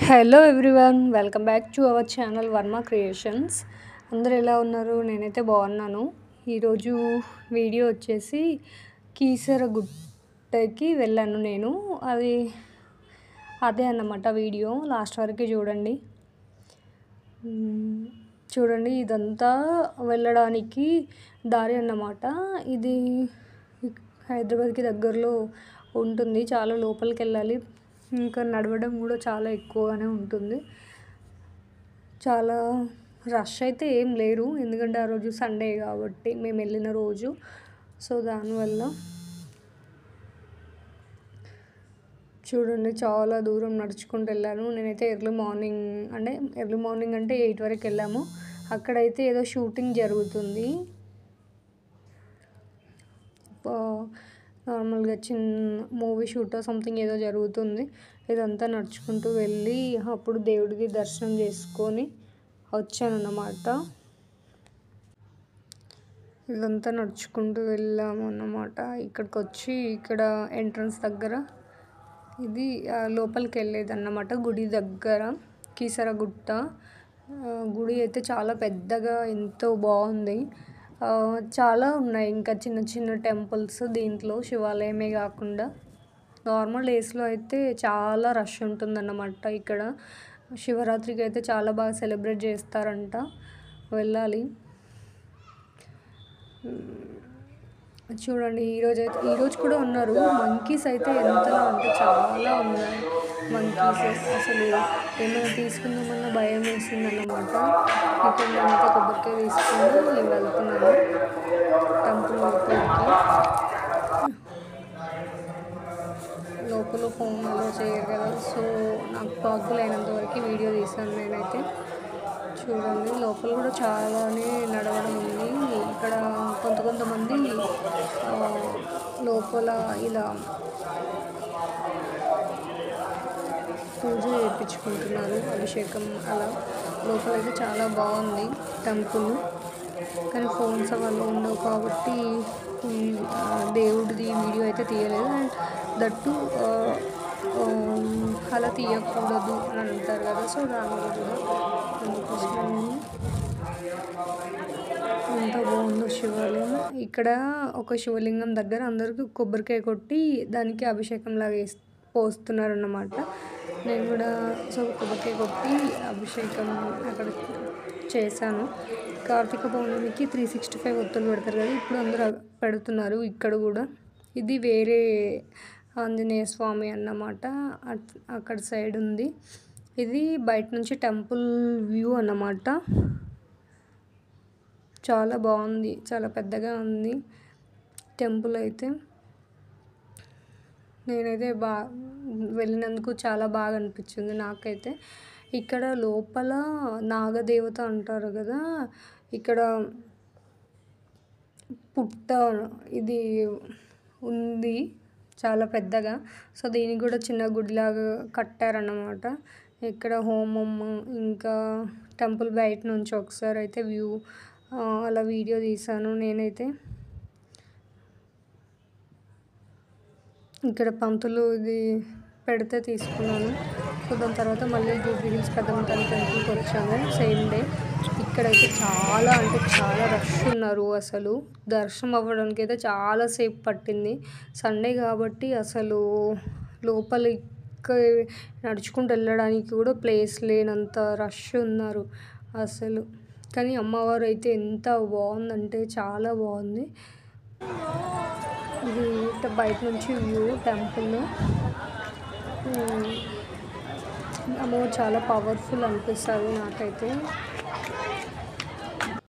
Hello everyone, welcome back to our channel Varma creations. అందరూ ఎలా ఉన్నారు? నేనైతే బాగున్నాను. ఈరోజు వీడియో వచ్చేసి కీసరగుట్టకి వెళ్ళాను నేను. అదే అన్నమాట వీడియో. లాస్ట్ వరకు చూడండి. ఇదంతా వెళ్ళడానికి దారి అన్నమాట. ఇది హైదరాబాద్కి దగ్గరలో ఉంటుంది. చాలా లోపలికి వెళ్ళాలి. ఇంకా నడవడం కూడా చాలా ఎక్కువగానే ఉంటుంది. చాలా రష్ అయితే ఏం లేరు, ఎందుకంటే ఆ రోజు సండే కాబట్టి మేము వెళ్ళిన రోజు. సో దానివల్ల చూడండి, చాలా దూరం నడుచుకుంటూ వెళ్ళాను. నేనైతే ఎర్లీ మార్నింగ్ అంటే 8 వరకు వెళ్ళాము. అక్కడైతే ఏదో షూటింగ్ జరుగుతుంది. నార్మల్గా చిన్న మూవీ షూట్ సంథింగ్ ఏదో జరుగుతుంది. ఇదంతా నడుచుకుంటూ వెళ్ళి అప్పుడు దేవుడికి దర్శనం చేసుకొని వచ్చానన్నమాట. ఇదంతా నడుచుకుంటూ వెళ్ళాము అన్నమాట. ఇక్కడికి వచ్చి ఇక్కడ ఎంట్రన్స్ దగ్గర ఇది లోపలికి వెళ్ళేది అన్నమాట. గుడి దగ్గర కీసరగుట్ట గుడి అయితే చాలా పెద్దగా ఎంతో బాగుంది. చాలా ఉన్నాయి ఇంకా చిన్న చిన్న టెంపుల్స్ దీంట్లో, శివాలయమే కాకుండా. నార్మల్ డేస్లో అయితే చాలా రష్ ఉంటుందన్నమాట. ఇక్కడ శివరాత్రికి అయితే చాలా బాగా సెలబ్రేట్ చేస్తారంట. వెళ్ళాలి. చూడండి, ఈరోజు కూడా ఉన్నారు. మంకీస్ అయితే ఎంతలా అంటే చాలా ఉన్నాయి మంకీస్. అసలు ఏమైనా తీసుకుందామన్నా భయం వేసిందన్నమాట. ఇక్కడ నేనైతే కొబ్బరికాయ తీసుకుని వెళ్తున్నాను టెంపుల్ లోపల ఫోన్ అలో చేయరు కదా. సో నాకు పాసిబుల్ అయినంత వరకు వీడియో తీసాను నేనైతే. చూడండి, లోపల కూడా చాలానే నడవడం ఉంది. ఇక్కడ కొంతమంది లోపల ఇలా పూజ చేయించుకుంటున్నారు, అభిషేకం అలా. లోపల అయితే చాలా బాగుంది టెంపుల్. కానీ ఫోన్స్ అవన్నీ ఉండవు కాబట్టి దేవుడిది వీడియో అయితే తీయలేదు. అండ్ దట్టు అలా తీయకూడదు అని అంటారు కదా. సో దానివల్ల కూడా అందుకోసం ఎంత బాగుందో శివాలయం. ఇక్కడ ఒక శివలింగం దగ్గర అందరికీ కొబ్బరికాయ కొట్టి దానికి అభిషేకం లాగా పోస్తున్నారు అన్నమాట. నేను కూడా కొబ్బరికాయ కొట్టి అభిషేకం అక్కడ చేశాను. కార్తీక పౌర్ణమికి 365 ఒత్తులు పెడతారు కదా, ఇప్పుడు అందరూ పెడుతున్నారు ఇక్కడ కూడా. ఇది వేరే ఆంజనేయ స్వామి అన్నమాట, అక్కడ సైడ్ ఉంది. ఇది బయట నుంచి టెంపుల్ వ్యూ అన్నమాట. చాలా బాగుంది, చాలా పెద్దగా ఉంది టెంపుల్ అయితే. నేనైతే వెళ్ళినందుకు చాలా బాగా అనిపించింది నాకైతే. ఇక్కడ లోపల నాగదేవత అంటారు కదా, ఇక్కడ పుట్ట ఇది ఉంది చాలా పెద్దగా. సో దీనికి కూడా చిన్న గుడిలాగా కట్టారన్నమాట. ఇక్కడ హోమం, ఇంకా టెంపుల్ బయట నుంచి ఒకసారి అయితే వ్యూ అలా వీడియో తీశాను నేనైతే. ఇక్కడ పంతులు ఇది పెడితే తీసుకున్నాను. సో దాని తర్వాత మళ్ళీ జూబ్లీ హిల్స్ పెద్దమ్మ తల్లి టెంపుల్కి వచ్చాము సేమ్ డే. ఇక్కడైతే చాలా అంటే చాలా రష్ ఉన్నారు. అసలు దర్శనం అవ్వడానికి అయితే చాలాసేపు పట్టింది. సండే కాబట్టి అసలు లోపలికి నడుచుకుంటూ వెళ్ళడానికి కూడా ప్లేస్ లేనంత రష్ ఉన్నారు అసలు. కానీ అమ్మవారు అయితే ఎంత బాగుందంటే చాలా బాగుంది. ఇది బయట నుంచి వ్యూ టెంపుల్. అమ్మవారు చాలా పవర్ఫుల్ అనిపిస్తుంది నాకైతే.